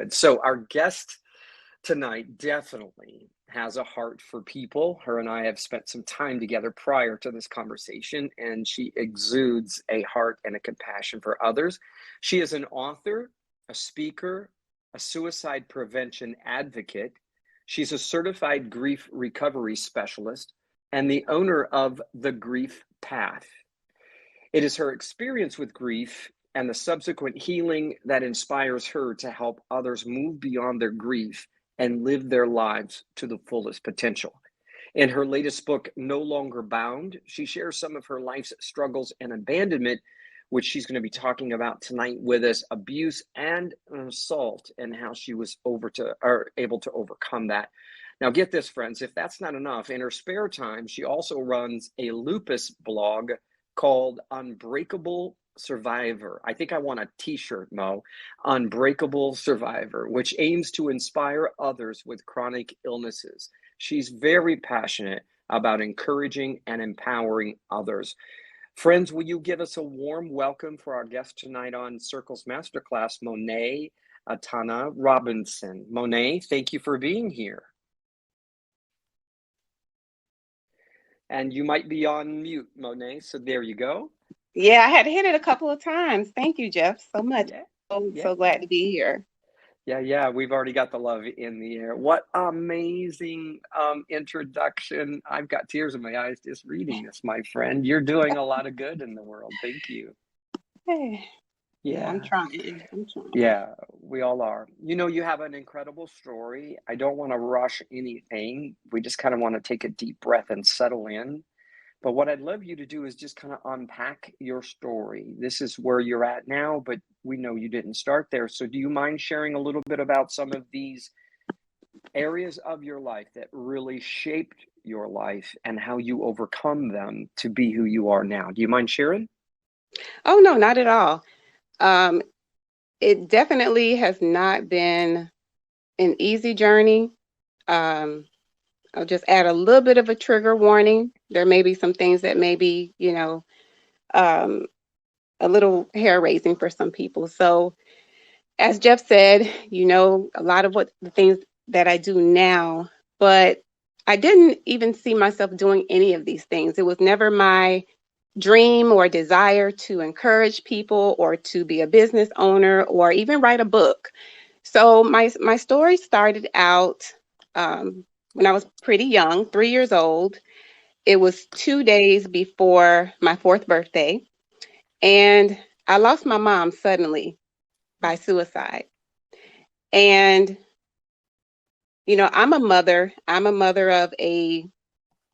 good. So our guest tonight definitely has a heart for people. Her and I have spent some time together prior to this conversation, and she exudes a heart and a compassion for others. She is an author, a speaker, a suicide prevention advocate. She's a certified grief recovery specialist and the owner of The Grief Path. It is her experience with grief and the subsequent healing that inspires her to help others move beyond their grief and live their lives to the fullest potential. In her latest book, No Longer Bound, she shares some of her life's struggles and abandonment, which she's going to be talking about tonight with us, abuse and assault, and how she was able to overcome that. Now, get this, friends, if that's not enough, in her spare time, she also runs a lupus blog called Unbreakable Survivor. I think I want a t-shirt, Mo. Unbreakable Survivor, which aims to inspire others with chronic illnesses. She's very passionate about encouraging and empowering others. Friends, will you give us a warm welcome for our guest tonight on Circles Masterclass, Monaye Etana Robinson. Monaye, thank you for being here. And you might be on mute, Monaye, so there you go. Yeah, I had to hit it a couple of times. Thank you, Jeff, so much. So glad to be here. Yeah, we've already got the love in the air. What amazing introduction. I've got tears in my eyes just reading this, my friend. You're doing a lot of good in the world. Thank you. Hey. Yeah, I'm trying. Yeah, we all are. You know, you have an incredible story. I don't want to rush anything. We just kind of want to take a deep breath and settle in. But what I'd love you to do is just kind of unpack your story. This is where you're at now, but we know you didn't start there. So do you mind sharing a little bit about some of these areas of your life that really shaped your life and how you overcome them to be who you are now? Do you mind sharing? Oh, no, not at all. It definitely has not been an easy journey. I'll just add a little bit of a trigger warning. There may be some things that may be, a little hair raising for some people. So, as Jeff said, a lot of the things that I do now, but I didn't even see myself doing any of these things. It was never my dream or desire to encourage people or to be a business owner or even write a book. So my story started out when I was pretty young, 3 years old. It was 2 days before my 4th birthday, and I lost my mom suddenly by suicide. And I'm a mother. I'm a mother of a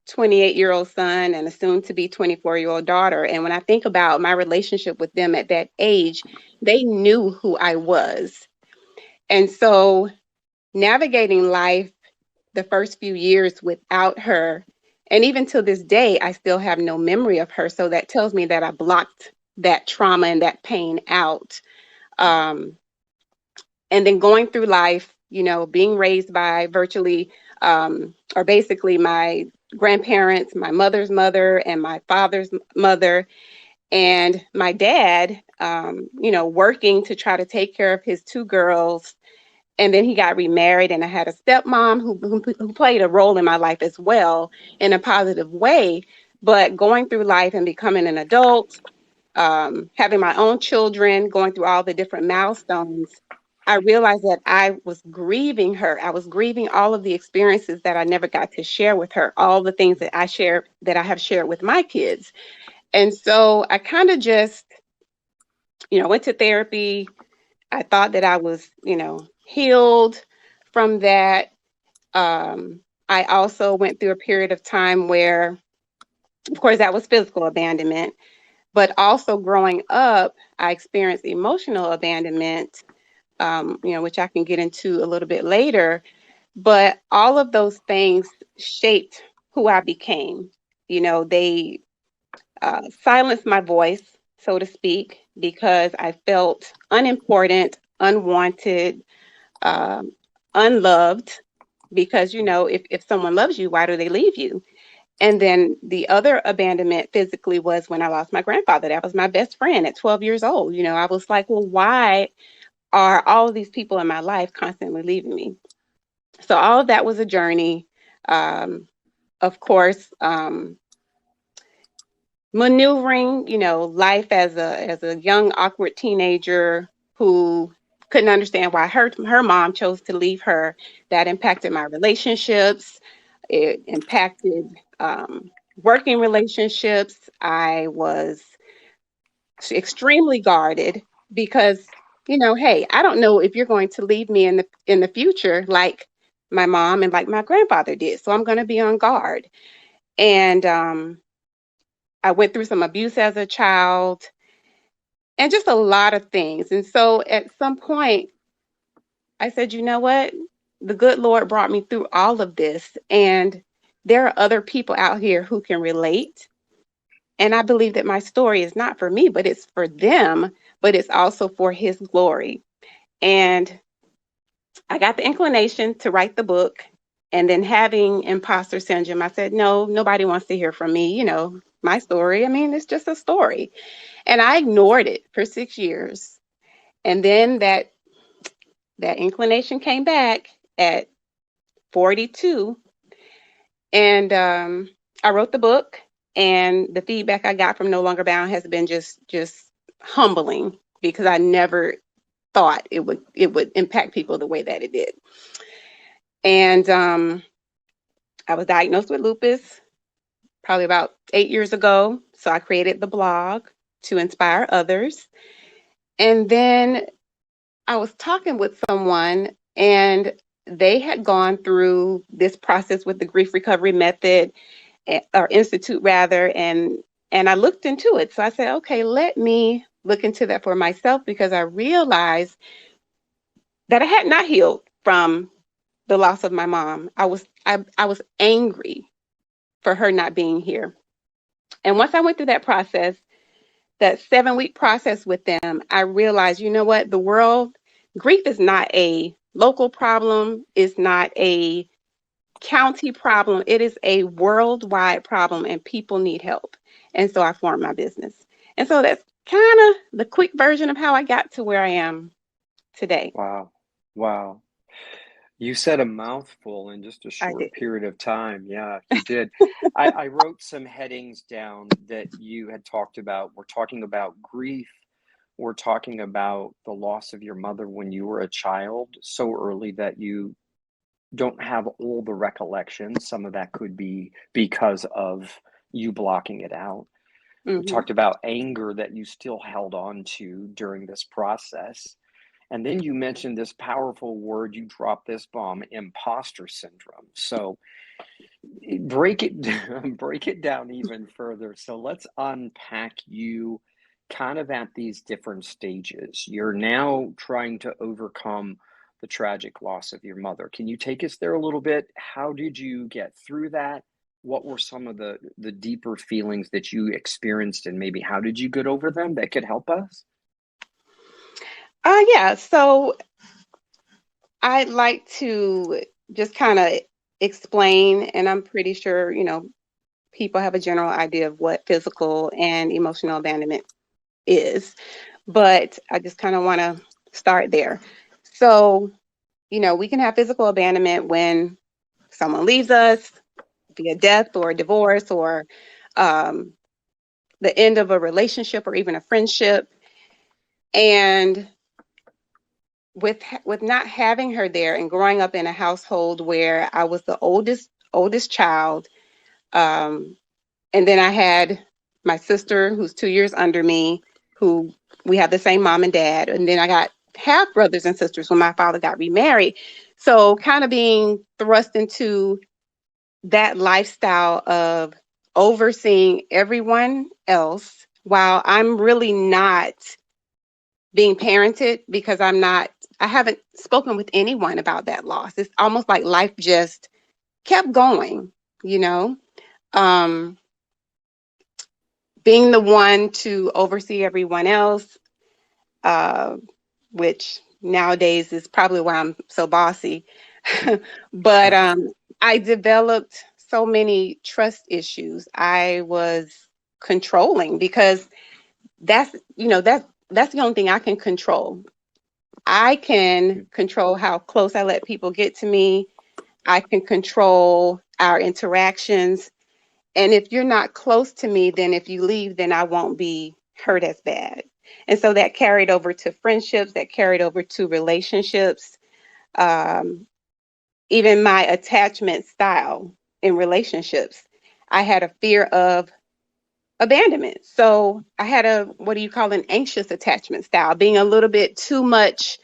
28-year-old son and a soon-to-be 24-year-old daughter. And when I think about my relationship with them at that age, they knew who I was. And so navigating life the first few years without her, and even to this day, I still have no memory of her. So that tells me that I blocked that trauma and that pain out. And then going through life, being raised by virtually, or basically my grandparents, my mother's mother and my father's mother, and my dad, working to try to take care of his 2 girls. And then he got remarried, and I had a stepmom who played a role in my life as well in a positive way. But going through life and becoming an adult, having my own children, going through all the different milestones, I realized that I was grieving her. I was grieving all of the experiences that I never got to share with her, all the things that I have shared with my kids. And so I kind of just, went to therapy. I thought that I was, healed from that. I also went through a period of time where, of course, that was physical abandonment, but also growing up, I experienced emotional abandonment, which I can get into a little bit later. But all of those things shaped who I became. They silenced my voice, so to speak, because I felt unimportant, unwanted, unloved. Because, if someone loves you, why do they leave you? And then the other abandonment physically was when I lost my grandfather. That was my best friend at 12 years old. I was like, well, why are all of these people in my life constantly leaving me. So all of that was a journey. Um, of course, maneuvering, life as a young, awkward teenager who couldn't understand why her mom chose to leave her. That impacted my relationships. It impacted working relationships. I was extremely guarded because, hey, I don't know if you're going to leave me in the future like my mom and like my grandfather did. So I'm going to be on guard. And I went through some abuse as a child and just a lot of things. And so at some point, I said, you know what? The good Lord brought me through all of this. And there are other people out here who can relate. And I believe that my story is not for me, but it's for them, but it's also for His glory. And I got the inclination to write the book. And then having imposter syndrome, I said, no, nobody wants to hear from me. My story. I mean, it's just a story. And I ignored it for 6 years. And then that inclination came back at 42. And I wrote the book, and the feedback I got from No Longer Bound has been just humbling because I never thought it would impact people the way that it did. And I was diagnosed with lupus probably about 8 years ago. So I created the blog to inspire others. And then I was talking with someone, and they had gone through this process with the grief recovery method, or institute rather, and I looked into it. So I said, okay, let me look into that for myself, because I realized that I had not healed from the loss of my mom. I was angry for her not being here. And once I went through that process, that 7-week process with them, I realized, you know what? The world, grief is not a local problem, it's not a county problem, it is a worldwide problem, and people need help. And so I formed my business. And so that's kind of the quick version of how I got to where I am today. Wow. Wow. You said a mouthful in just a I did. short period of time. Yeah, you did. I wrote some headings down that you had talked about. We're talking about grief. We're talking about the loss of your mother when you were a child, so early that you don't have all the recollections. Some of that could be because of you blocking it out. We Hmm. talked about anger that you still held on to during this process. And then you mentioned this powerful word, you dropped this bomb, imposter syndrome. So break it break it down even further. So let's unpack you kind of at these different stages. You're now trying to overcome the tragic loss of your mother. Can you take us there a little bit? How did you get through that? What were some of the deeper feelings that you experienced, and maybe how did you get over them that could help us? Yeah. So I'd like to just kind of explain, and I'm pretty sure, people have a general idea of what physical and emotional abandonment is, but I just kind of want to start there. So, we can have physical abandonment when someone leaves us via death or divorce, or um, the end of a relationship or even a friendship. And with not having her there and growing up in a household where I was the oldest child, um, and then I had my sister who's 2 years under me, who we have the same mom and dad, and then I got half brothers and sisters when my father got remarried. So kind of being thrust into that lifestyle of overseeing everyone else while I'm really not being parented, because I haven't spoken with anyone about that loss. It's almost like life just kept going, you know. Um, Being the one to oversee everyone else, uh, which nowadays is probably why I'm so bossy. But I developed so many trust issues. I was controlling because that's the only thing I can control. I can control how close I let people get to me. I can control our interactions. And if you're not close to me, then if you leave, then I won't be hurt as bad. And so that carried over to friendships, that carried over to relationships, um, even my attachment style in relationships. I had a fear of abandonment. So I had a, what do you call, an anxious attachment style, being a little bit too much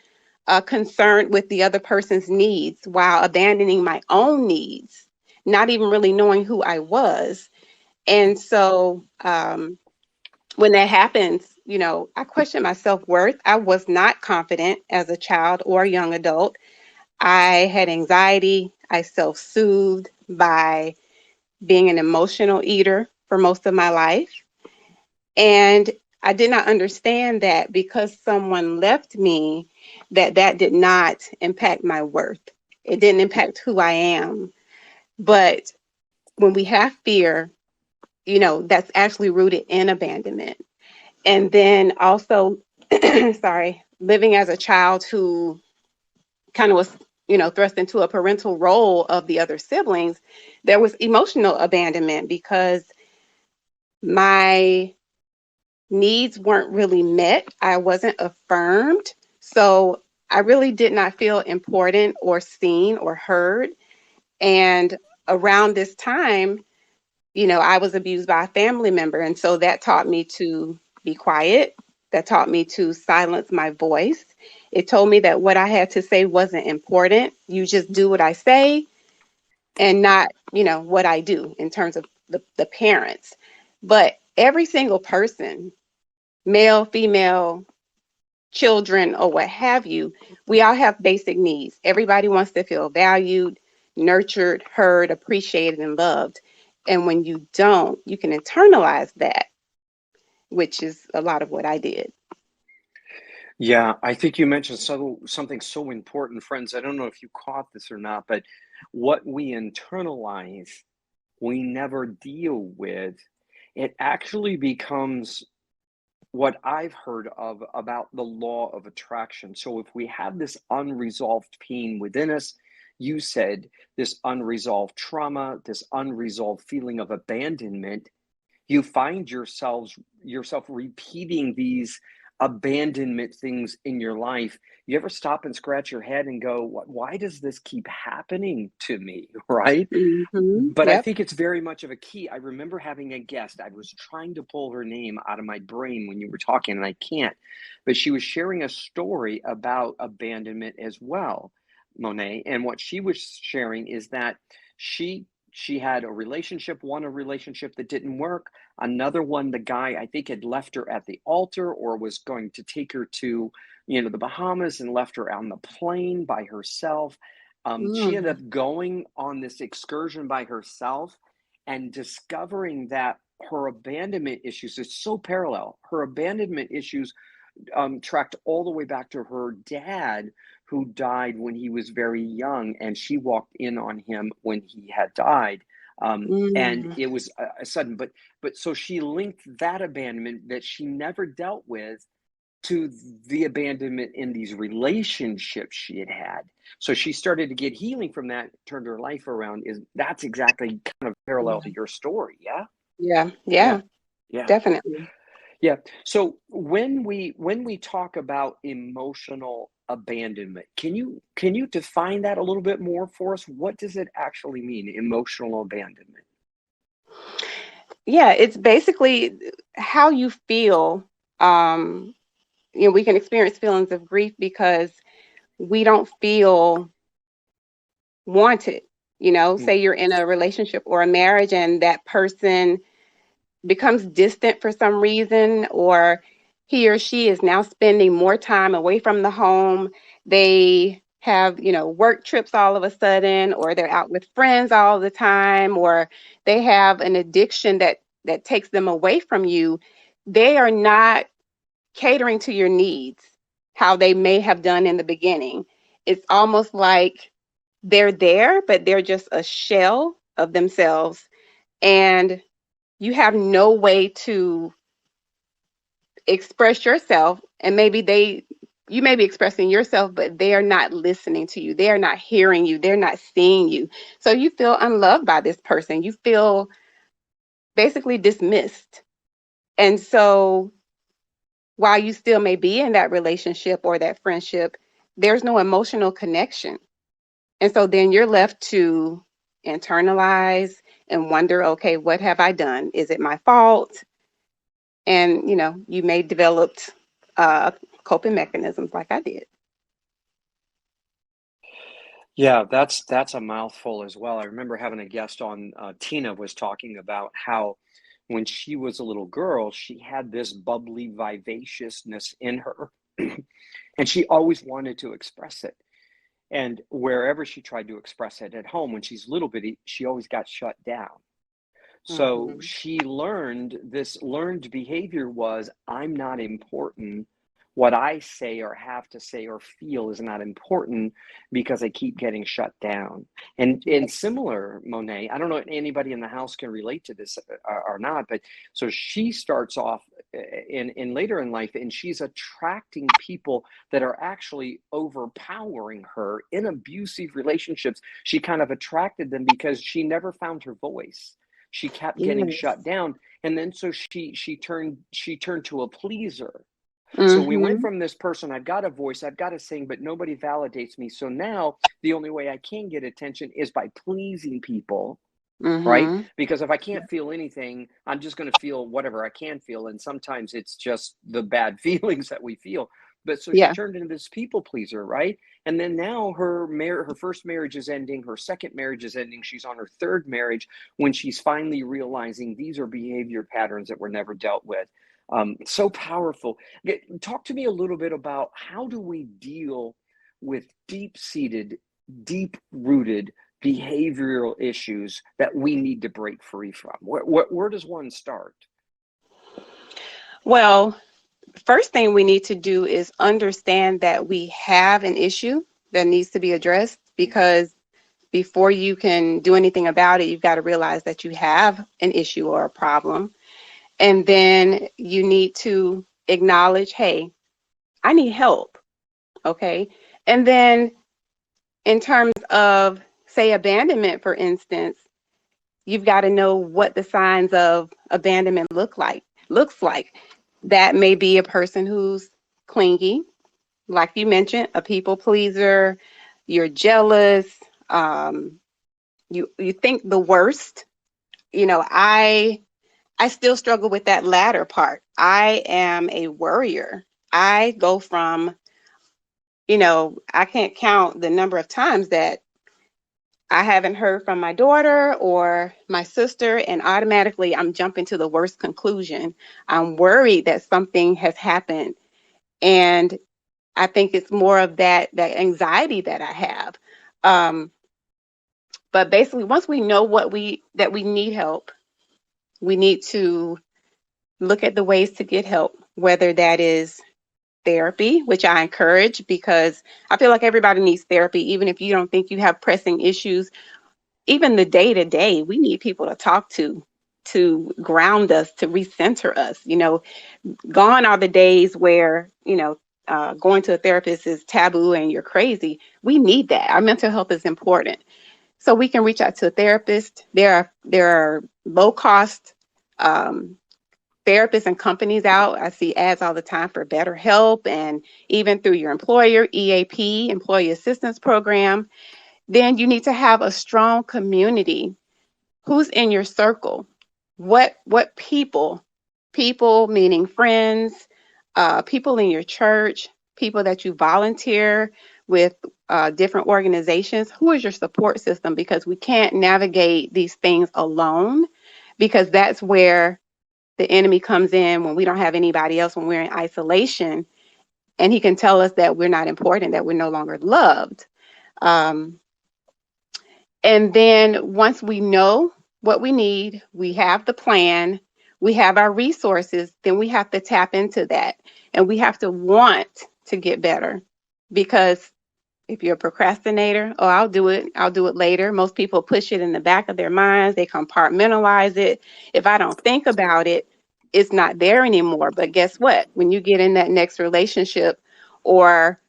concerned with the other person's needs while abandoning my own needs, not even really knowing who I was. And so when that happens, I question my self worth. I was not confident as a child or a young adult. I had anxiety. I self soothed by being an emotional eater for most of my life. And I did not understand that because someone left me, that did not impact my worth. It didn't impact who I am. But when we have fear, that's actually rooted in abandonment. And then also, sorry, living as a child who kind of was, thrust into a parental role of the other siblings, there was emotional abandonment because my needs weren't really met. I wasn't affirmed. So I really did not feel important or seen or heard. And around this time, I was abused by a family member. And so that taught me to be quiet. That taught me to silence my voice. It told me that what I had to say wasn't important. You just do what I say and not, what I do in terms of the parents. But every single person, male, female, children, or what have you, we all have basic needs. Everybody wants to feel valued, nurtured, heard, appreciated, and loved. And when you don't, you can internalize that, which is a lot of what I did. Yeah, I think you mentioned something so important, friends. I don't know if you caught this or not, but what we internalize, we never deal with. It actually becomes what I've heard of about the law of attraction. So if we have this unresolved pain within us, you said this unresolved trauma, this unresolved feeling of abandonment, you find yourself repeating these abandonment things in your life. You ever stop and scratch your head and go, why does this keep happening to me? Right? But I Yep. think it's very much of a key. I remember having a guest. I was trying to pull her name out of my brain when you were talking, and I can't. But she was sharing a story about abandonment as well, Monet. And what she was sharing is that she she had a relationship that didn't work. Another one, the guy I think had left her at the altar or was going to take her to, the Bahamas and left her on the plane by herself. She ended Mm, up going on this excursion by herself and discovering that her abandonment issues is so parallel. Her abandonment issues tracked all the way back to her dad, who died when he was very young, and she walked in on him when he had died. And mm, it was a sudden, but so she linked that abandonment that she never dealt with to the abandonment in these relationships she had had. So she started to get healing from that, turned her life around. Is That's exactly kind of parallel yeah, to your story. Yeah. yeah, Yeah. yeah, Yeah. definitely. Yeah. So when we talk about emotional abandonment, can you define that a little bit more for us? What does it actually mean, emotional abandonment? Yeah, it's basically how you feel. Um, we can experience feelings of grief because we don't feel wanted. Mm, Say you're in a relationship or a marriage and that person becomes distant for some reason, or he or she is now spending more time away from the home. They have, work trips all of a sudden, or they're out with friends all the time, or they have an addiction that takes them away from you. They are not catering to your needs how they may have done in the beginning. It's almost like they're there, but they're just a shell of themselves. And you have no way to express yourself, and maybe they you may be expressing yourself, but they are not listening to you. They are not hearing you. They're not seeing you. So you feel unloved by this person. You feel basically dismissed. And so while you still may be in that relationship or that friendship, there's no emotional connection. And so then you're left to internalize and wonder, okay, what have I done? Is it my fault? And, you may develop uh, coping mechanisms like I did. Yeah, that's a mouthful as well. I remember having a guest on, Tina was talking about how when she was a little girl, she had this bubbly vivaciousness in her, and she always wanted to express it. And wherever she tried to express it at home when she's little bitty, she always got shut down. So Hmm. she learned this learned behavior was I'm not important. What I say or have to say or feel is not important because I keep getting shut down. And Right. similar, Monet, I don't know if anybody in the house can relate to this or not, but so she starts off in later in life and she's attracting people that are actually overpowering her in abusive relationships. She kind of attracted them because she never found her voice. She kept getting shut Yes. down, and then so she turned to a pleaser. So we went Hmm. from this person, I've got a voice, I've got a sing, but nobody validates me. So now the only way I can get attention is by pleasing people, right? Hmm. Because if I can't feel anything, I'm just going to feel whatever I can feel. And sometimes it's just the bad feelings that we feel. But so she Yeah. turned into this people pleaser, right? And then now her first marriage is ending, her second marriage is ending. She's on her third marriage when she's finally realizing these are behavior patterns that were never dealt with. So powerful. Talk to me a little bit about how do we deal with deep seated, deep rooted behavioral issues that we need to break free from? Where does one start? Well, first thing we need to do is understand that we have an issue that needs to be addressed, because before you can do anything about it, you've got to realize that you have an issue or a problem. And then you need to acknowledge, hey, I need help. Okay. And then in terms of, say, abandonment, for instance, you've got to know what the signs of abandonment looks like. That may be a person who's clingy, like you mentioned, a people pleaser, you're jealous, um, you think the worst. I still struggle with that latter part. I am a worrier. I go from, I can't count the number of times that I haven't heard from my daughter or my sister, and automatically I'm jumping to the worst conclusion. I'm worried that something has happened, and I think it's more of that anxiety that I have. Um, but basically, once we know that we need help, we need to look at the ways to get help, whether that is therapy, which I encourage, because I feel like everybody needs therapy, even if you don't think you have pressing issues. Even the day to day, we need people to talk to ground us, to recenter us. Gone are the days where, going to a therapist is taboo and you're crazy. We need that. Our mental health is important. So we can reach out to a therapist. There are low cost um, therapists and companies out. I see ads all the time for BetterHelp, and even through your employer, EAP, Employee Assistance Program. Then you need to have a strong community. Who's in your circle? What people meaning friends, people in your church, people that you volunteer with, different organizations. Who is your support system? Because we can't navigate these things alone, because that's where the enemy comes in, when we don't have anybody else, when we're in isolation, and he can tell us that we're not important, that we're no longer loved. Um, and then once we know what we need, we have the plan, we have our resources, then we have to tap into that. And we have to want to get better. Because if you're a procrastinator, oh, I'll do it later. Most people push it in the back of their minds, they compartmentalize it. If I don't think about it, it's not there anymore. But guess what? When you get in that next relationship, or,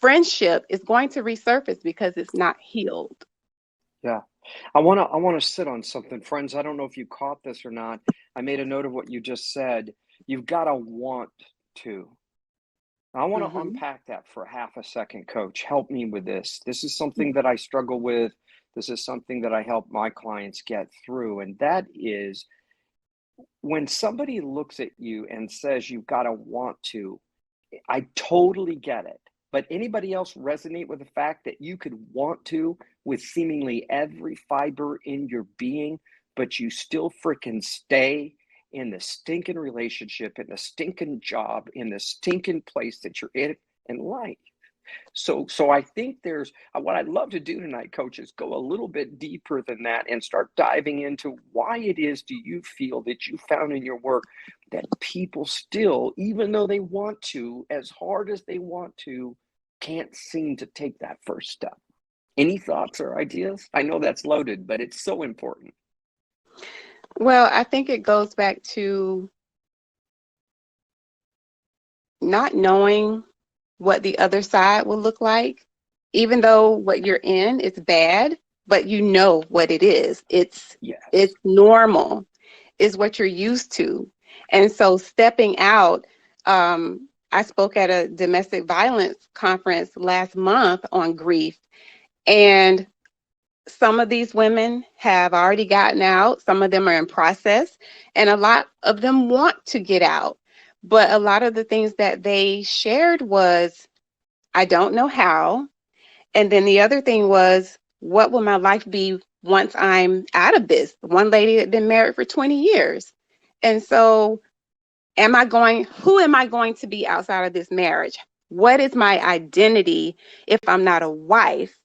friendship is going to resurface because it's not healed. Yeah. I want to sit on something, friends. I don't know if you caught this or not. I made a note of what you just said. You've got to want to. I want to Hmm. unpack that for half a second, coach. Help me with this. This is something that I struggle with. This is something that I help my clients get through. And that is when somebody looks at you and says you've got to want to, I totally get it. But anybody else resonate with the fact that you could want to with seemingly every fiber in your being, but you still freaking stay in the stinking relationship, in the stinking job, in the stinking place that you're in life? So I think there's what I'd love to do tonight, coach, is go a little bit deeper than that and start diving into why it is do you feel that you found in your work that people still, even though they want to, as hard as they want to, can't seem to take that first step. Any thoughts or ideas? I know that's loaded, but it's so important. Well, I think it goes back to not knowing what the other side will look like, even though what you're in is bad, but you know what it is. It's Yes. normal, is what you're used to. And so stepping out, I spoke at a domestic violence conference last month on grief, and some of these women have already gotten out, some of them are in process, and a lot of them want to get out. But a lot of the things that they shared was, I don't know how. And then the other thing was, what will my life be once I'm out of this? One lady had been married for 20 years. And so, who am I going to be outside of this marriage? What is my identity if I'm not a wife?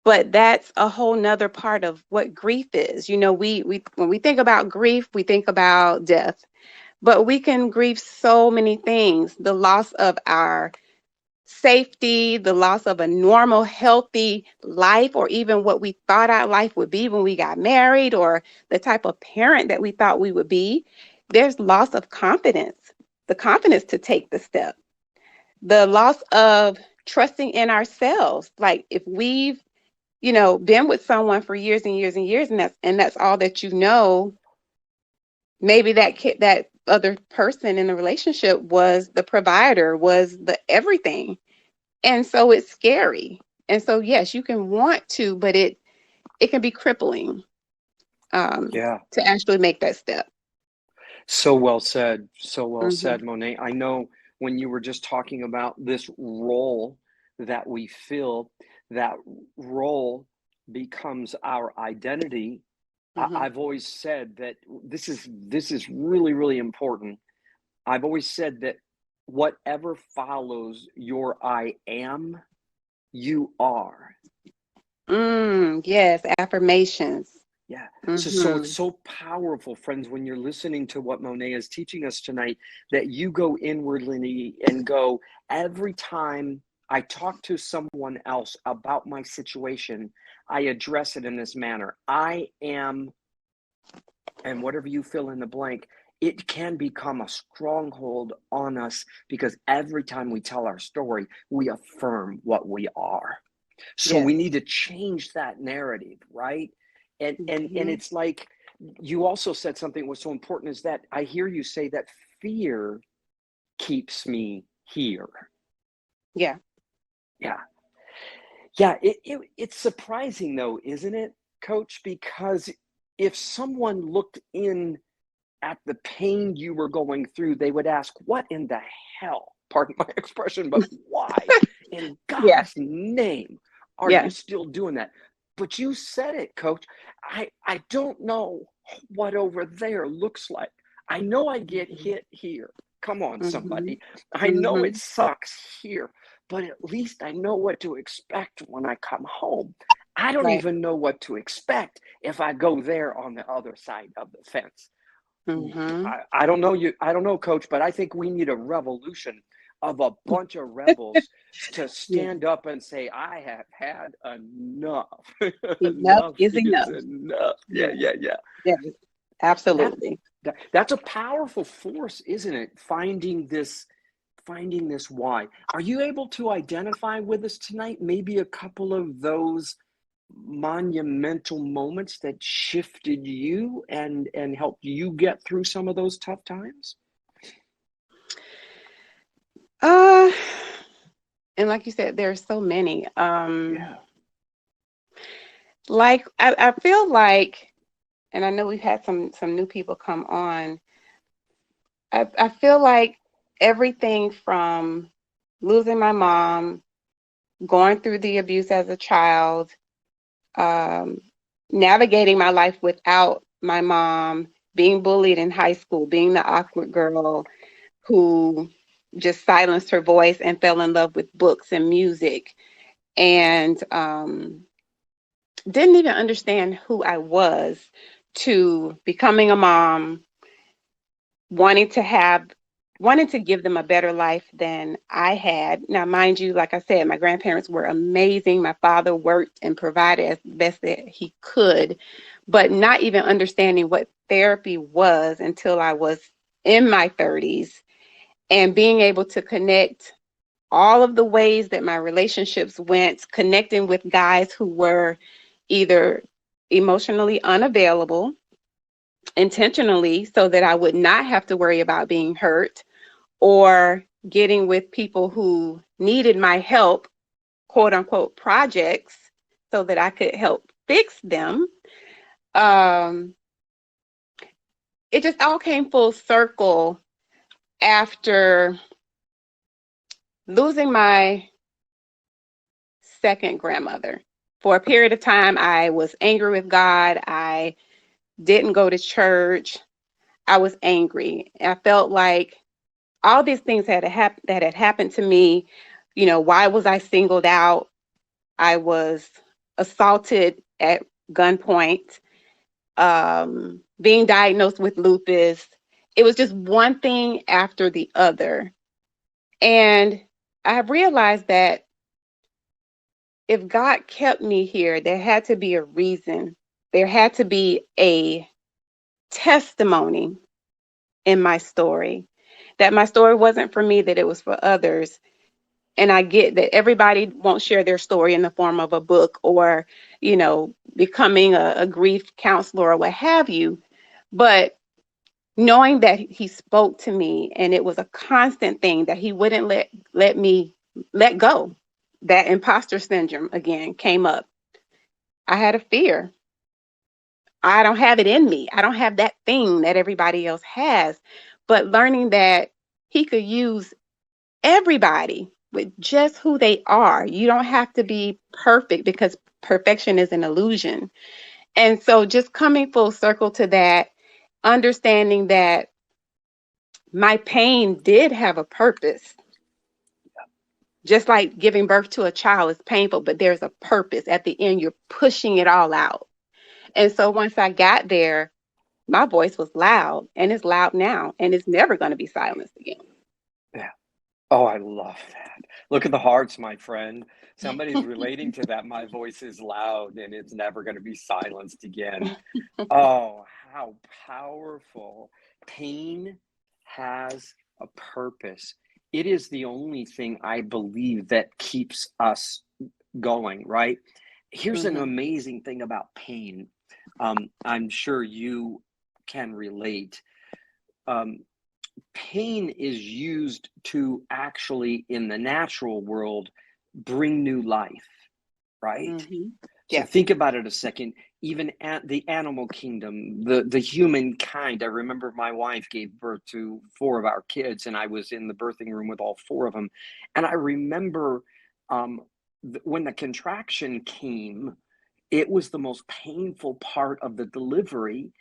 But that's a whole nother part of what grief is. We when we think about grief, we think about death, but we can grieve so many things: the loss of our safety, the loss of a normal, healthy life, or even what we thought our life would be when we got married, or the type of parent that we thought we would be. There's loss of confidence, the confidence to take the step, the loss of trusting in ourselves. Like if we've, been with someone for years and years and years, and that's all that maybe that other person in the relationship was the provider, was the everything. And so it's scary. And so, yes, you can want to, but it can be crippling, Yeah. to actually make that step. So well said. So well Hmm. said, Monet. I know when you were just talking about this role that we fill, that role becomes our identity. Hmm. I've always said that this is really, really important. I've always said that whatever follows your I am, you are. Yes, affirmations. Yeah. So it's Hmm. so powerful, friends, when you're listening to what Monet is teaching us tonight, that you go inwardly and go, every time I talk to someone else about my situation, I address it in this manner. I am, and whatever you fill in the blank, it can become a stronghold on us because every time we tell our story, we affirm what we are. So Yes. we need to change that narrative, right? And Hmm. it's like you also said something was so important is that I hear you say that fear keeps me here. Yeah. Yeah. Yeah, it's surprising though, isn't it, coach? Because if someone looked in at the pain you were going through, they would ask, what in the hell? Pardon my expression, but why in Yeah. God's name are you Yeah. still doing that? But you said it, coach. I don't know what over there looks like. I know I get hit here. Come on, Hmm. somebody. I know it Hmm. sucks here, but at least I know what to expect when I come home. I don't Right. even know what to expect if I go there on the other side of the fence. Hmm. I don't know you. I don't know, coach, but I think we need a revolution of a bunch of rebels to Yeah. stand up and say, I have had enough. Enough Enough is is enough. enough. Yeah, Yeah. yeah, yeah. Yeah. That, Absolutely. that's a powerful force, isn't it? Finding this finding this why. Are you able to identify with us tonight maybe a couple of those monumental moments that shifted you and helped you get through some of those tough times? And like you said, there's so many. Yeah. Like I feel like, and I know we've had some new people come on. I feel like everything from losing my mom, going through the abuse as a child, um, navigating my life without my mom, being bullied in high school, being the awkward girl who just silenced her voice and fell in love with books and music, and didn't even understand who I was, to becoming a mom, wanting to give them a better life than I had. Now, mind you, like I said, my grandparents were amazing. My father worked and provided as best that he could, but not even understanding what therapy was until I was in my 30s, and being able to connect all of the ways that my relationships went, connecting with guys who were either emotionally unavailable intentionally so that I would not have to worry about being hurt, or getting with people who needed my help, quote unquote, projects, so that I could help fix them. It just all came full circle after losing my second grandmother. For a period of time, I was angry with God. I didn't go to church. I was angry. I felt like all these things that had happened to me. Why was I singled out? I was assaulted at gunpoint, being diagnosed with lupus. It was just one thing after the other. And I have realized that if God kept me here, there had to be a reason. There had to be a testimony in my story, that my story wasn't for me, that it was for others. And I get that everybody won't share their story in the form of a book or, becoming a grief counselor or what have you. But knowing that he spoke to me, and it was a constant thing, that he wouldn't let me let go. That imposter syndrome again came up. I had a fear. I don't have it in me. I don't have that thing that everybody else has. But learning that he could use everybody with just who they are. You don't have to be perfect, because perfection is an illusion. And so just coming full circle to that, understanding that my pain did have a purpose. Just like giving birth to a child is painful, but there's a purpose. At the end, you're pushing it all out. And so once I got there, my voice was loud, and it's loud now, and it's never going to be silenced again. Yeah. Oh, I love that. Look at the hearts, my friend. Somebody's relating to that. My voice is loud and it's never going to be silenced again. Oh, how powerful. Pain has a purpose. It is the only thing I believe that keeps us going, right? Here's an amazing thing about pain. I'm sure you can relate. Pain is used to actually, in the natural world, bring new life, right? So think about it a second. Even at the animal kingdom, the humankind. I remember my wife gave birth to 4 of our kids, and I was in the birthing room with all 4 of them. And I remember when the contraction came, it was the most painful part of the delivery.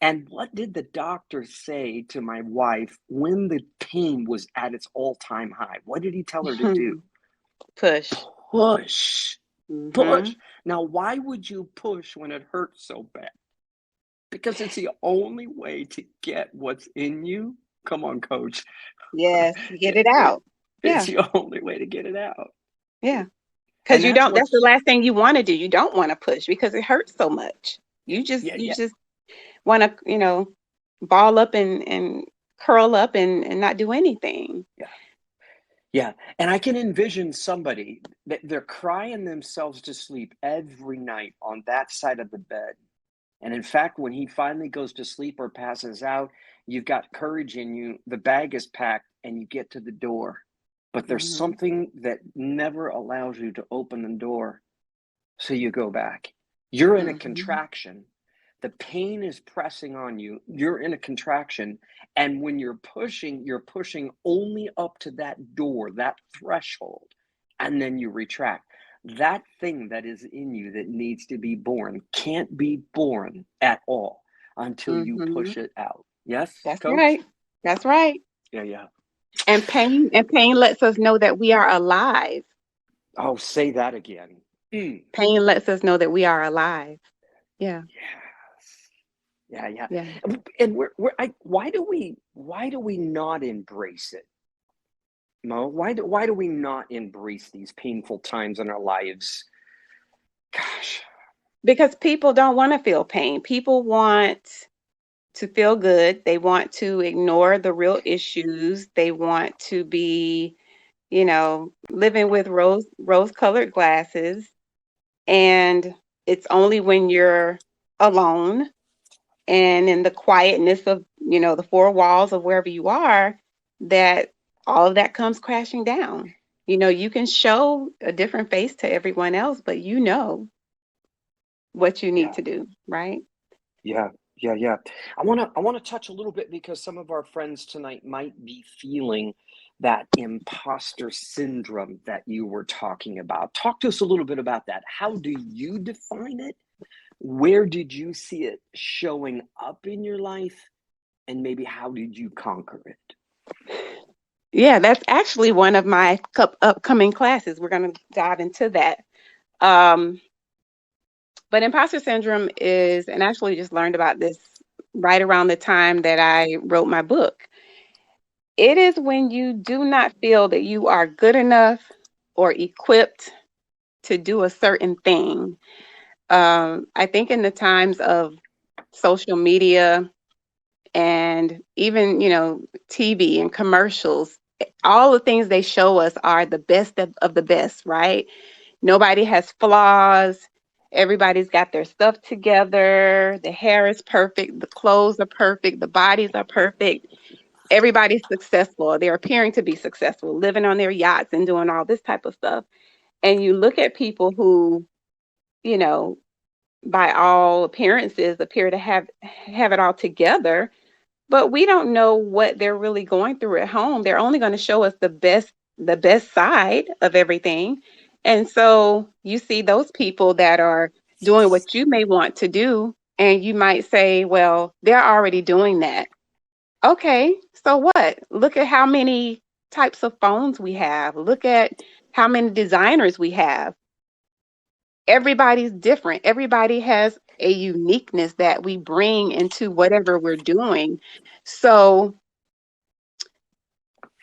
And what did the doctor say to my wife when the pain was at its all-time high? What did he tell her to do? Push. Push. Push. Now, why would you push when it hurts so bad? Because it's the only way to get what's in you. Come on, coach. Yes, get it out. It's the only way to get it out. Yeah. Because that's the last thing you want to do. You don't want to push because it hurts so much. You just want to, ball up and curl up and not do anything. Yeah. Yeah, and I can envision somebody that they're crying themselves to sleep every night on that side of the bed. And in fact, when he finally goes to sleep or passes out, you've got courage in you, the bag is packed, and you get to the door. But there's Hmm. something that never allows you to open the door. So you go back. You're in a Hmm. contraction. The pain is pressing on you. You're in a contraction. And when you're pushing only up to that door, that threshold, and then you retract. That thing that is in you that needs to be born can't be born at all until you Hmm. push it out. Yes, That's coach? right. That's right. Yeah, yeah. And pain lets us know that we are alive. Oh, say that again. Mm. Pain lets us know that we are alive. Yeah. Yes. Yeah, yeah. Yeah. And why do we not embrace it, Mo? Why do we not embrace these painful times in our lives? Gosh. Because people don't want to feel pain. People want to feel good. They want to ignore the real issues. They want to be, living with rose-colored glasses. And it's only when you're alone and in the quietness of, the four walls of wherever you are, that all of that comes crashing down. You can show a different face to everyone else, but you know what you need Yeah, to do, right? yeah, yeah, yeah. I wanna touch a little bit because some of our friends tonight might be feeling that imposter syndrome that you were talking about. Talk to us a little bit about that. How do you define it? Where did you see it showing up in your life? And maybe how did you conquer it? Yeah, that's actually one of my upcoming classes. We're going to dive into that. Um, but imposter syndrome is, and I actually just learned about this right around the time that I wrote my book. It is when you do not feel that you are good enough or equipped to do a certain thing. I think in the times of social media and even, TV and commercials, all the things they show us are the best of the best, right? Nobody has flaws. Everybody's got their stuff together. The hair is perfect. The clothes are perfect. The bodies are perfect. Everybody's successful. They're appearing to be successful, living on their yachts and doing all this type of stuff. And you look at people who, you know, by all appearances appear to have it all together, but we don't know what they're really going through at home. They're only going to show us the best side of everything. And so you see those people that are doing what you may want to do, and you might say, well, they're already doing that. Okay, so what? Look at how many types of phones we have. Look at how many designers we have. Everybody's different. Everybody has a uniqueness that we bring into whatever we're doing. So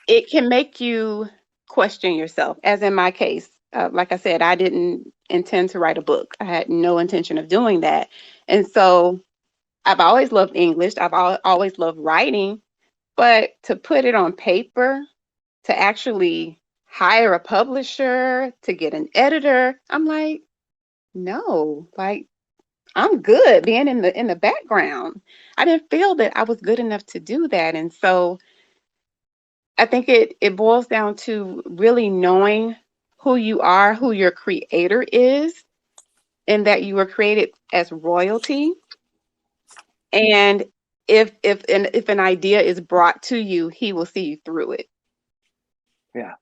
it can make you question yourself, as in my case. Like I said, I didn't intend to write a book, I had no intention of doing that. And so I've always loved English, always loved writing, but to put it on paper, to actually hire a publisher, to get an editor, I'm like, no, like I'm good being in the background. I didn't feel that I was good enough to do that. And so I think it boils down to really knowing who you are, who your creator is, and that you were created as royalty. And if an idea is brought to you, he will see you through it. Yeah.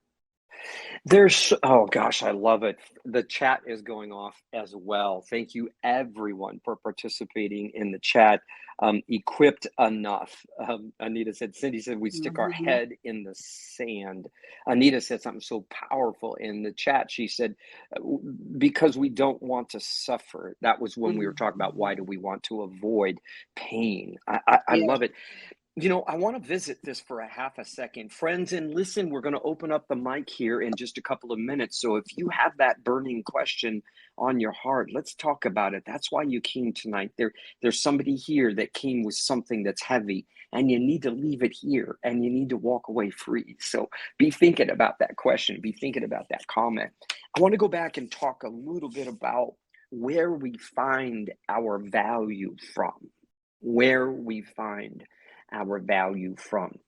Oh gosh, I love it. The chat is going off as well. Thank you everyone for participating in the chat. Equipped enough. Anita said, Cindy said, we stick our Mhm. head in the sand. Anita said something so powerful in the chat. She said, because we don't want to suffer. That was when we were talking about why do Mhm. we want to avoid pain. I Yeah. love it. I want to visit this for a half a second. Friends, and listen, we're going to open up the mic here in just a couple of minutes. So if you have that burning question on your heart, let's talk about it. That's why you came tonight. There's somebody here that came with something that's heavy, and you need to leave it here, and you need to walk away free. So be thinking about that question. Be thinking about that comment. I want to go back and talk a little bit about where we find our value from. Where we find our value from.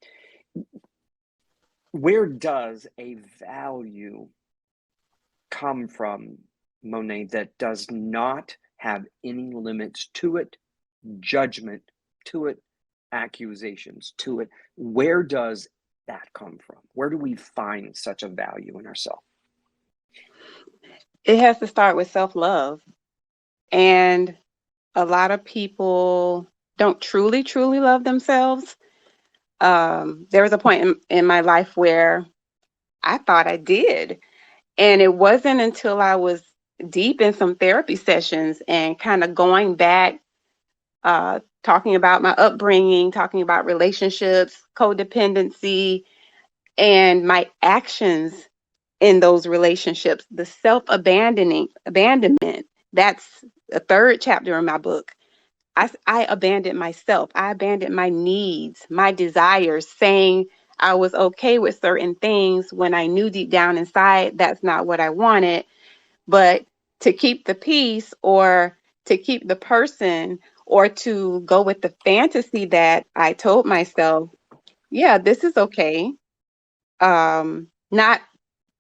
Where does a value come from, Monaye, that does not have any limits to it, judgment to it, accusations to it? Where does that come from? Where do we find such a value in ourselves? It has to start with self-love. And a lot of people don't truly, truly love themselves. There was a point in my life where I thought I did. And it wasn't until I was deep in some therapy sessions and kind of going back, talking about my upbringing, talking about relationships, codependency, and my actions in those relationships, the abandonment. That's a third chapter in my book. I abandoned myself. I abandoned my needs, my desires, saying I was okay with certain things when I knew deep down inside that's not what I wanted. But to keep the peace, or to keep the person, or to go with the fantasy that I told myself, yeah, this is okay. Not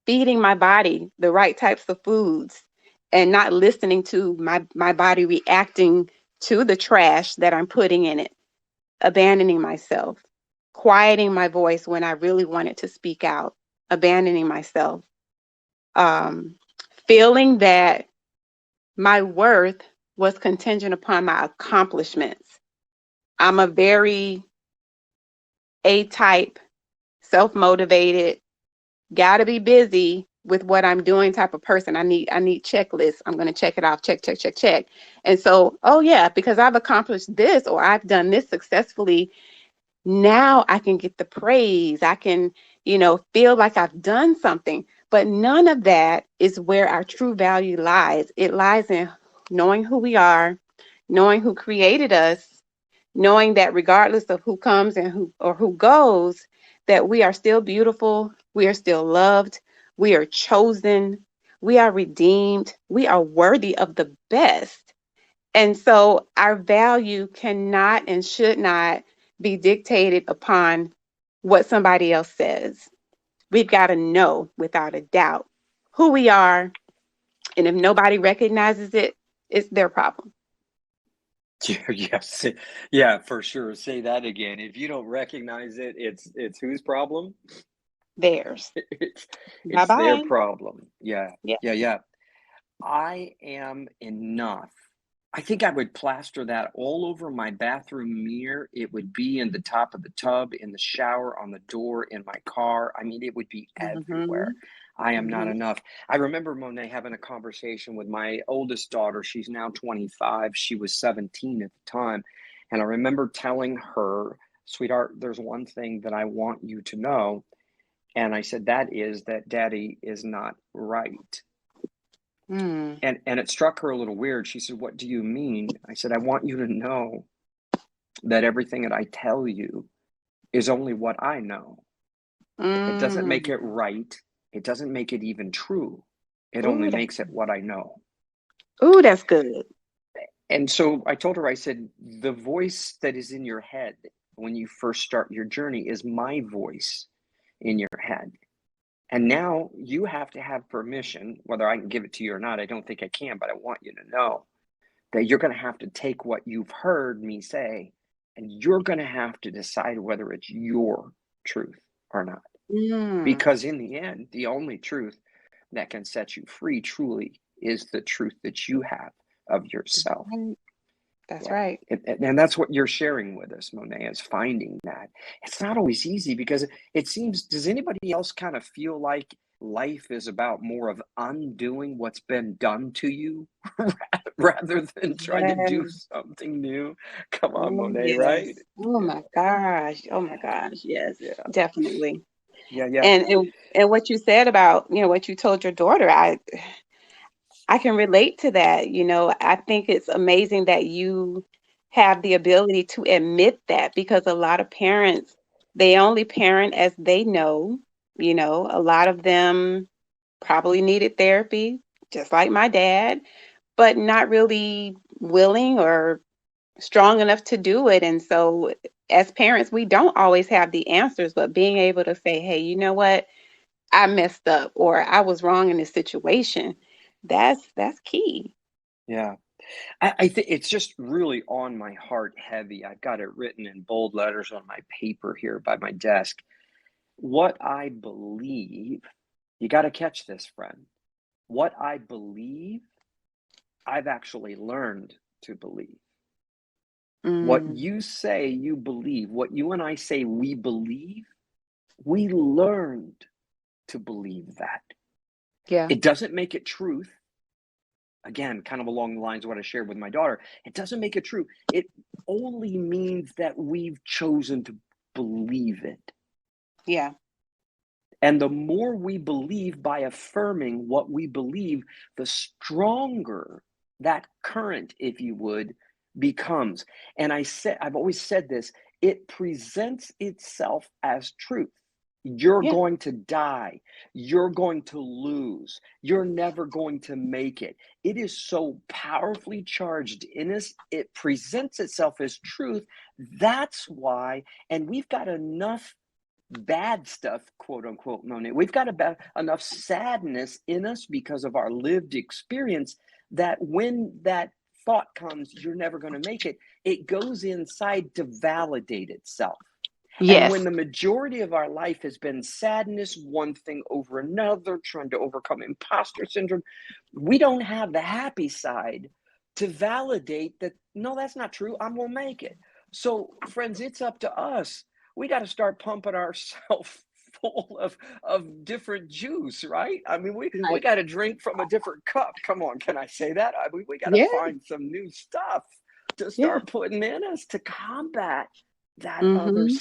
feeding my body the right types of foods, and not listening to my body reacting to the trash that I'm putting in it, abandoning myself, quieting my voice when I really wanted to speak out, abandoning myself, um, feeling that my worth was contingent upon my accomplishments. I'm a very A-type, self-motivated, gotta be busy with what I'm doing type of person. I need checklists. I'm going to check it off, check, check, check, check. And so, oh yeah, because I've accomplished this, or I've done this successfully, now I can get the praise. I can, feel like I've done something. But none of that is where our true value lies. It lies in knowing who we are, knowing who created us, knowing that regardless of who comes and who goes, that we are still beautiful, we are still loved, we are chosen, we are redeemed, we are worthy of the best. And so our value cannot and should not be dictated upon what somebody else says. We've got to know without a doubt who we are. And if nobody recognizes it, it's their problem. Yes, yeah, for sure. Say that again. If you don't recognize it, it's whose problem? Theirs. It's Bye it's their bye. problem. Yeah, Yeah. yeah, yeah. I am enough. I think I would plaster that all over my bathroom mirror. It would be in the top of the tub, in the shower, on the door, in my car. I mean, it would be everywhere. Hmm. I am not Hmm. enough. I remember Monet having a conversation with my oldest daughter. She's now 25. She was 17 at the time. And I remember telling her, sweetheart, there's one thing that I want you to know. And I said, that is that daddy is not right. Mm. And it struck her a little weird. She said, what do you mean? I said, I want you to know that everything that I tell you is only what I know. It doesn't make Mm. it right. It doesn't make it even true. It only Ooh, makes it what I know. that's good. And so I told her, I said, the voice that is in your head when you first start your journey is my voice in your head. And now you have to have permission, whether I can give it to you or not. I don't think I can, but I want you to know that you're going to have to take what you've heard me say, and you're going to have to decide whether it's your truth or not. Mm. Because in the end, the only truth that can set you free truly is the truth that you have of yourself. Right. That's Yeah. right. And that's what you're sharing with us, Monaye, is finding that. It's not always easy because it seems, does anybody else kind of feel like life is about more of undoing what's been done to you rather than trying to do Yes. something new. Come on, Oh, Monet, right? yes. Oh Yeah, my gosh. Oh my gosh. Yes, yeah, definitely. yeah, yeah, And what you said about, what you told your daughter, I can relate to that. I think it's amazing that you have the ability to admit that, because a lot of parents, they only parent as they know. A lot of them probably needed therapy, just like my dad, but not really willing or strong enough to do it. And so, as parents, we don't always have the answers, but being able to say, hey, you know what? I messed up, or I was wrong in this situation. That's key. yeah. I think it's just really on my heart heavy. I've got it written in bold letters on my paper here by my desk. What I believe, you got to catch this, friend. What I believe, I've actually learned to believe. What Mm, you say you believe, what you and I say we believe, we learned to believe that. yeah, It doesn't make it truth. Again, kind of along the lines of what I shared with my daughter, it doesn't make it true. It only means that we've chosen to believe it. yeah, And the more we believe by affirming what we believe, the stronger that current, if you would, becomes. And I've always said this, it presents itself as truth. You're yeah, going to die. You're going to lose. You're never going to make it. It is so powerfully charged in us. It presents itself as truth. That's why, and we've got enough bad stuff, quote unquote, Monet. We've got enough sadness in us because of our lived experience that when that thought comes, you're never going to make it, it goes inside to validate itself. And when yes, the majority of our life has been sadness, one thing over another, trying to overcome imposter syndrome, we don't have the happy side to validate that, no, that's not true. I'm going to make it. So, friends, it's up to us. We got to start pumping ourselves full of different juice, right? I mean, we right, got to drink from a different cup. Come on, can I say that? I mean, we got to yeah, find some new stuff to yeah, start putting in us to combat that other mm-hmm,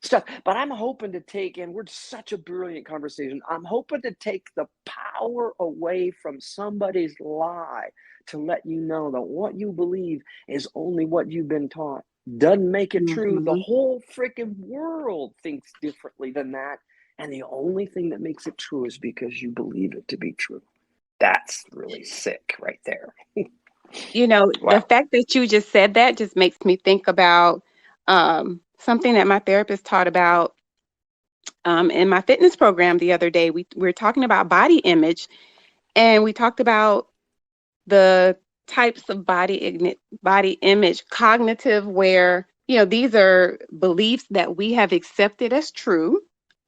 stuff. But I'm hoping to take, and we're such a brilliant conversation. I'm hoping to take the power away from somebody's lie to let you know that what you believe is only what you've been taught. Doesn't make it true. The mm-hmm. whole freaking world thinks differently than that. And the only thing that makes it true is because you believe it to be true. That's really sick right there. The Wow. fact that you just said that just makes me think about something that my therapist taught about in my fitness program the other day. We were talking about body image, and we talked about the types of body image, cognitive, where these are beliefs that we have accepted as true,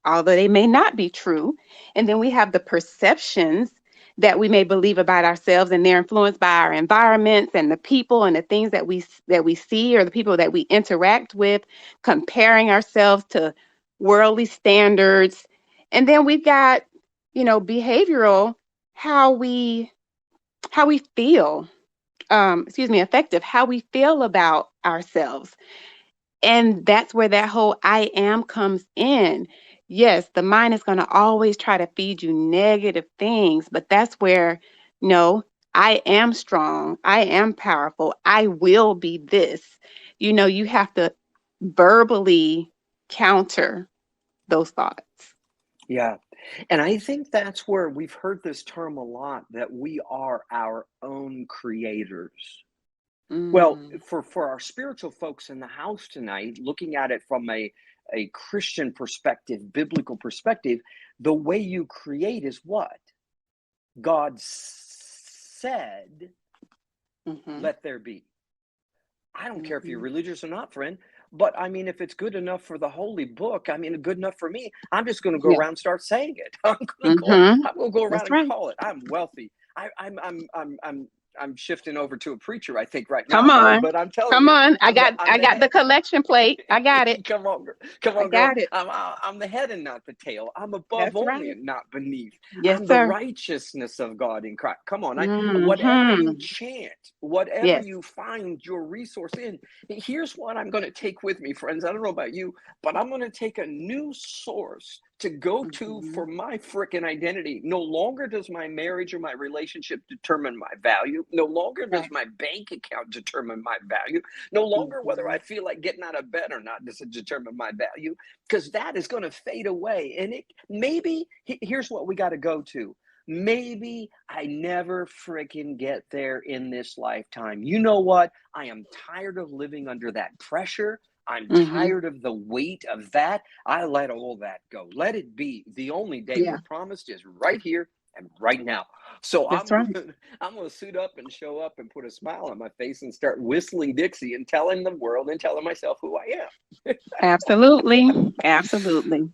although they may not be true. And then we have the perceptions that we may believe about ourselves, and they're influenced by our environments and the people and the things that we see, or the people that we interact with, comparing ourselves to worldly standards. And then we've got behavioral, how we feel, effective, how we feel about ourselves. And that's where that whole I am comes in. Yes, the mind is going to always try to feed you negative things, but that's where, no, I am strong. I am powerful. I will be this. You have to verbally counter those thoughts. Yeah. And I think that's where we've heard this term a lot, that we are our own creators. Well, Mm, for our spiritual folks in the house tonight, looking at it from a Christian perspective, biblical perspective, the way you create is what? God said, mm-hmm, let there be. I don't care if you're mm-hmm. religious or not, friend. But I mean, if it's good enough for the holy book, I mean, good enough for me, I'm just going to go Yeah. around and start saying it. Mm-hmm. I'm going to go around That's and right. call it. I'm wealthy. I'm I'm shifting over to a preacher, I think, right now, Come Mo. on. But I'm telling Come you, on. I I'm the got head. the collection plate. I got it. Come I on, girl. got it. I'm the head and not the tail. I'm above That's only right. and not beneath. Yes, I'm the sir. righteousness of God in Christ. Come on, whatever you Mm-hmm. chant, whatever Yes. you find your resource in. Here's what I'm going to take with me, friends. I don't know about you, but I'm going to take a new source to go to Mm-hmm. for my freaking identity. No longer does my marriage or my relationship determine my value. No longer does Right. my bank account determine my value. No longer whether Mm-hmm. I feel like getting out of bed or not does it determine my value, because that is going to fade away. And it maybe here's what we got to go to. Maybe I never freaking get there in this lifetime. You know what? I am tired of living under that pressure. I'm Mm-hmm. tired of the weight of that. I let all that go. Let it be. The only day Yeah, we're promised is right here and right now. So that's right. I'm gonna suit up and show up and put a smile on my face and start whistling Dixie and telling the world and telling myself who I am. Absolutely. Absolutely.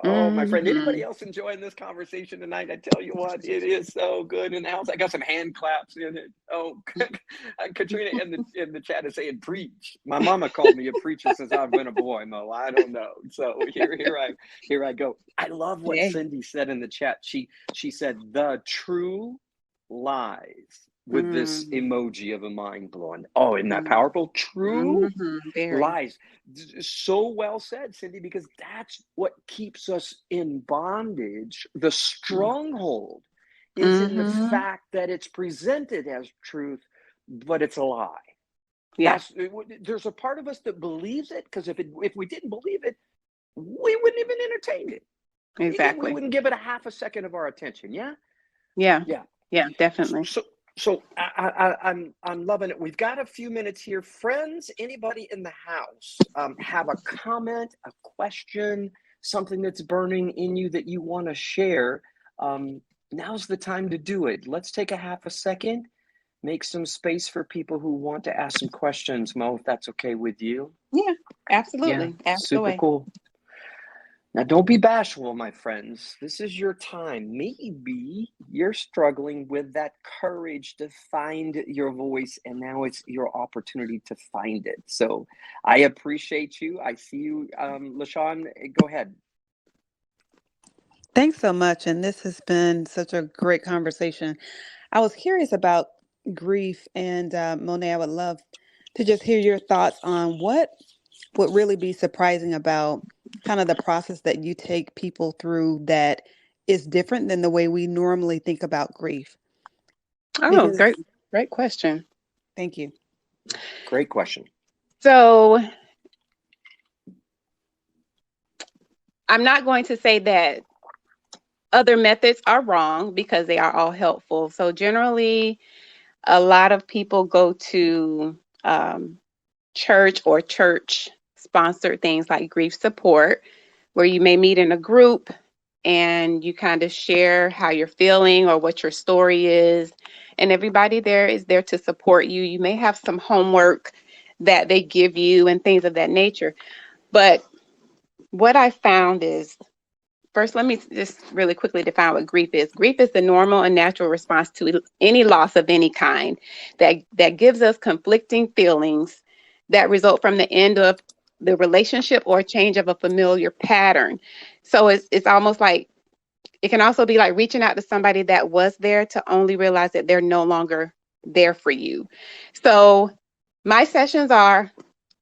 Oh, my friend. Mm-hmm. Anybody else enjoying this conversation tonight? I tell you what, it is so good in the house. I got some hand claps in it. Oh, Katrina in the chat is saying preach. My mama called me a preacher since I've been a boy, Mo. I don't know. So here I go. I love what Hey. Cindy said in the chat. She said the true lies with this Mm-hmm. emoji of a mind blowing. Oh, isn't that powerful? True Mm-hmm. Very. lies. So well said, Cindy, because that's what keeps us in bondage. The stronghold is in the Mm-hmm. fact that it's presented as truth, but it's a lie. Yeah, That's there's a part of us that believes it, because if we didn't believe it, we wouldn't even entertain it. We exactly. wouldn't give it a half a second of our attention. Yeah, Yeah. yeah. Yeah, definitely. So I'm loving it. We've got a few minutes here, friends. Anybody in the house have a comment, a question, something that's burning in you that you want to share? Now's the time to do it. Let's take a half a second, make some space for people who want to ask some questions. Mo, if that's okay with you. Yeah, Yeah, absolutely. Ask super away. cool. Now, don't be bashful, my friends. This is your time. Maybe you're struggling with that courage to find your voice, and now it's your opportunity to find it. So I appreciate you. I see you, LaShawn. Go ahead. Thanks so much. And this has been such a great conversation. I was curious about grief, and Monet, I would love to just hear your thoughts on what would really be surprising about kind of the process that you take people through that is different than the way we normally think about grief. Oh, Because, great question. thank you. Great question. So I'm not going to say that other methods are wrong, because they are all helpful. So generally, a lot of people go to church or church sponsored things like grief support, where you may meet in a group and you kind of share how you're feeling or what your story is. And everybody there is there to support you. You may have some homework that they give you and things of that nature. But what I found is, first, let me just really quickly define what grief is. Grief is the normal and natural response to any loss of any kind that gives us conflicting feelings that result from the end of the relationship or change of a familiar pattern. So it's almost like, it can also be like reaching out to somebody that was there to only realize that they're no longer there for you. So my sessions are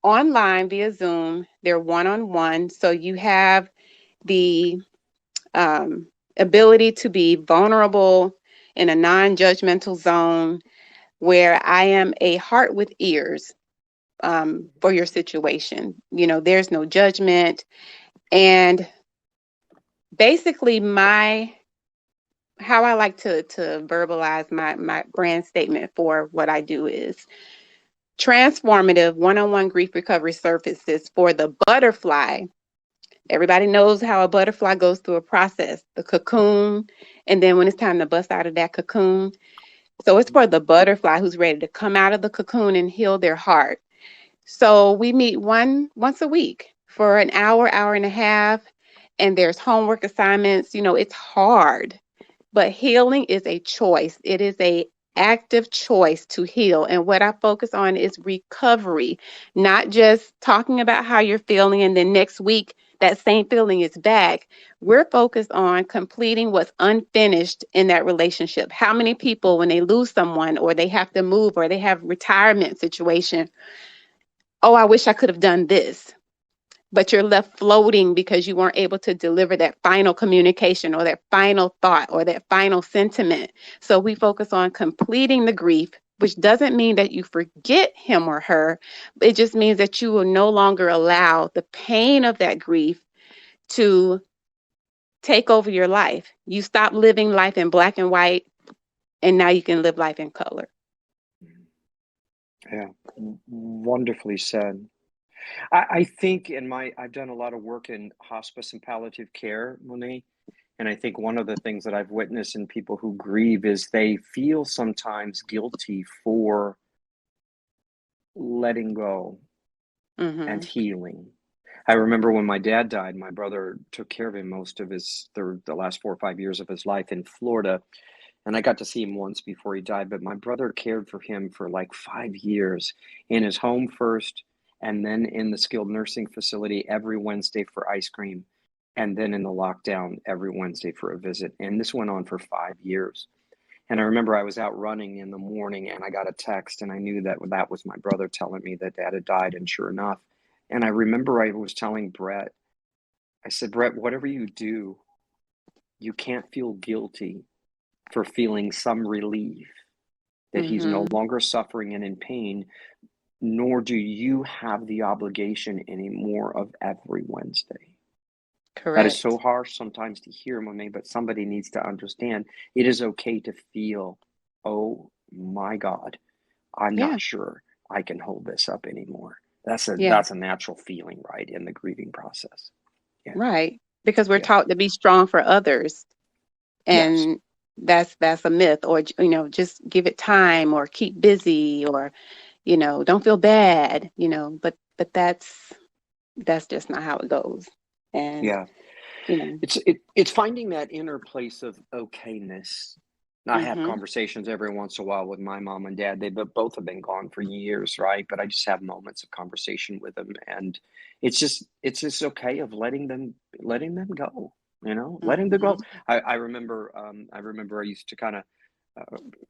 online via Zoom. They're one-on-one. So you have the ability to be vulnerable in a non-judgmental zone, where I am a heart with ears for your situation. There's no judgment. And basically, how I like to verbalize my brand statement for what I do is transformative one-on-one grief recovery services for the butterfly. Everybody knows how a butterfly goes through a process, the cocoon, and then when it's time to bust out of that cocoon. So it's for the butterfly who's ready to come out of the cocoon and heal their heart. So we meet once a week for an hour, hour and a half, and there's homework assignments. It's hard, but healing is a choice. It is a active choice to heal. And what I focus on is recovery, not just talking about how you're feeling and then next week that same feeling is back. We're focused on completing what's unfinished in that relationship. How many people, when they lose someone or they have to move or they have retirement situation, oh, I wish I could have done this. But you're left floating because you weren't able to deliver that final communication or that final thought or that final sentiment. So we focus on completing the grief, which doesn't mean that you forget him or her. It just means that you will no longer allow the pain of that grief to take over your life. You stop living life in black and white, and now you can live life in color. Yeah, wonderfully said. I think I've done a lot of work in hospice and palliative care, Monaye, and I think one of the things that I've witnessed in people who grieve is they feel sometimes guilty for letting go and healing. I remember when my dad died, my brother took care of him most of the last 4 or 5 years of his life in Florida. And I got to see him once before he died, but my brother cared for him for like 5 years in his home first, and then in the skilled nursing facility every Wednesday for ice cream, and then in the lockdown every Wednesday for a visit. And this went on for 5 years. And I remember I was out running in the morning and I got a text, and I knew that was my brother telling me that dad had died. And sure enough, and I remember I was telling Brett, I said, Brett, whatever you do, you can't feel guilty for feeling some relief that he's no longer suffering and in pain, nor do you have the obligation anymore of every Wednesday. Correct. That is so harsh sometimes to hear, Monaye, but somebody needs to understand it is okay to feel, oh my God, I'm not sure I can hold this up anymore. That's a natural feeling, right, in the grieving process. Yeah. Right. Because we're taught to be strong for others. And that's a myth, or just give it time or keep busy or don't feel bad, but that's just not how it goes. And it's finding that inner place of okayness. I have conversations every once in a while with my mom and dad. They both have been gone for years, right? But I just have moments of conversation with them, and it's just okay of letting them go. Letting them go. I remember I used to kind of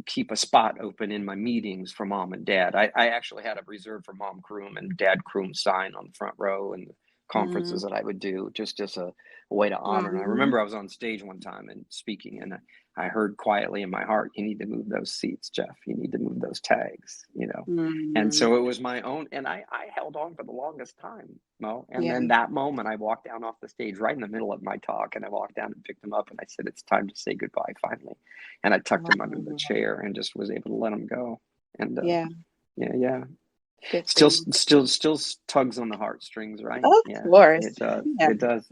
keep a spot open in my meetings for mom and dad. I actually had a reserved for mom Kroom and dad Kroom sign on the front row and the conferences that I would do, just as a way to honor. And I remember I was on stage one time and speaking, and I heard quietly in my heart, you need to move those seats, Jeff. You need to move those tags, And so it was my own, and I held on for the longest time, Mo. And then that moment I walked down off the stage right in the middle of my talk, and I walked down and picked him up and I said, it's time to say goodbye finally. And I tucked him under the chair and just was able to let him go. And still tugs on the heartstrings, right? Of course. It does. It does.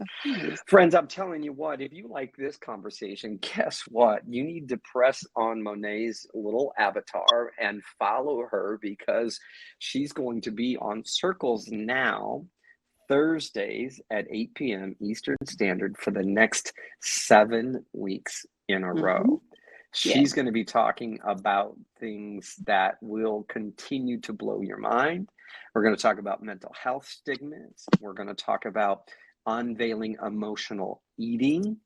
Friends, I'm telling you what, if you like this conversation, guess what? You need to press on Monaye's little avatar and follow her, because she's going to be on Circles Now Thursdays at 8 p.m. Eastern Standard for the next 7 weeks in a row. She's going to be talking about things that will continue to blow your mind. We're going to talk about mental health stigmas. We're going to talk about unveiling emotional eating.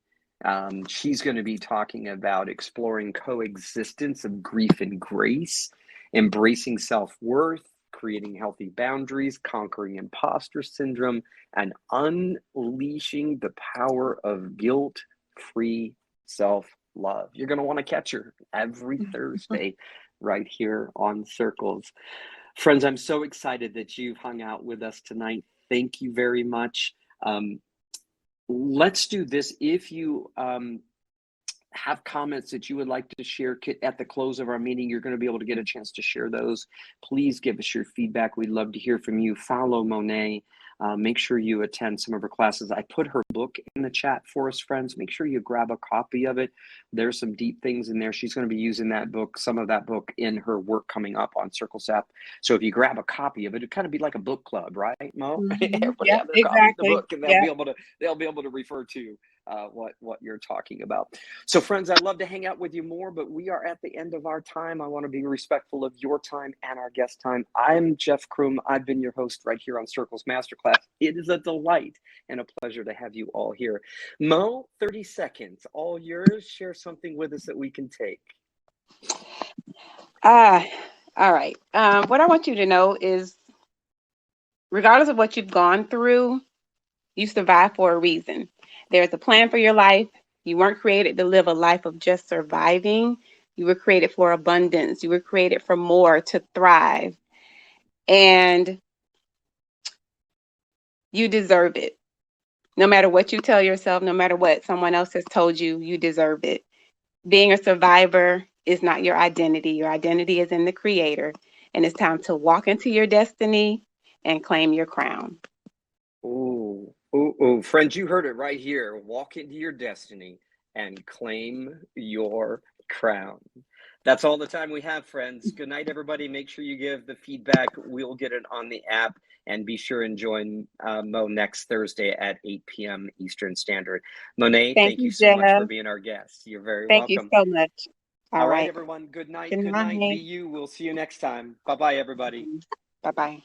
She's going to be talking about exploring coexistence of grief and grace, embracing self-worth, creating healthy boundaries, conquering imposter syndrome, and unleashing the power of guilt-free self-love. You're going to want to catch her every Thursday right here on Circles. Friends, I'm so excited that you've hung out with us tonight. Thank you very much. Let's do this. If you have comments that you would like to share at the close of our meeting, you're going to be able to get a chance to share those. Please give us your feedback. We'd love to hear from you. Follow Monaye. Make sure you attend some of her classes. I put her book in the chat for us, friends. Make sure you grab a copy of it. There's some deep things in there. She's going to be using that book, some of that book, in her work coming up on Circles app. So if you grab a copy of it, it'd kind of be like a book club, right, Mo? Everybody have their copy of the book, and they'll be able to refer to what you're talking about. So friends, I'd love to hang out with you more, but we are at the end of our time. I want to be respectful of your time and our guest time. I'm Jeff Kroom. I've been your host right here on Circles Masterclass. It is a delight and a pleasure to have you all here. Mo, 30 seconds, all yours. Share something with us that we can take. All right. What I want you to know is, regardless of what you've gone through, you survived for a reason. There's a plan for your life. You weren't created to live a life of just surviving. You were created for abundance. You were created for more, to thrive. And you deserve it. No matter what you tell yourself, no matter what someone else has told you, you deserve it. Being a survivor is not your identity. Your identity is in the Creator. And it's time to walk into your destiny and claim your crown. Ooh, ooh, ooh. Friends, you heard it right here. Walk into your destiny and claim your crown. That's all the time we have, friends. Good night, everybody. Make sure you give the feedback. We'll get it on the app. And be sure and join Mo next Thursday at 8 p.m. Eastern Standard. Monaye, thank you so much for being our guest. You're very Thank you welcome. so much. All right, everyone. Good night. Good night. Be you. We'll see you next time. Bye-bye, everybody. Bye-bye.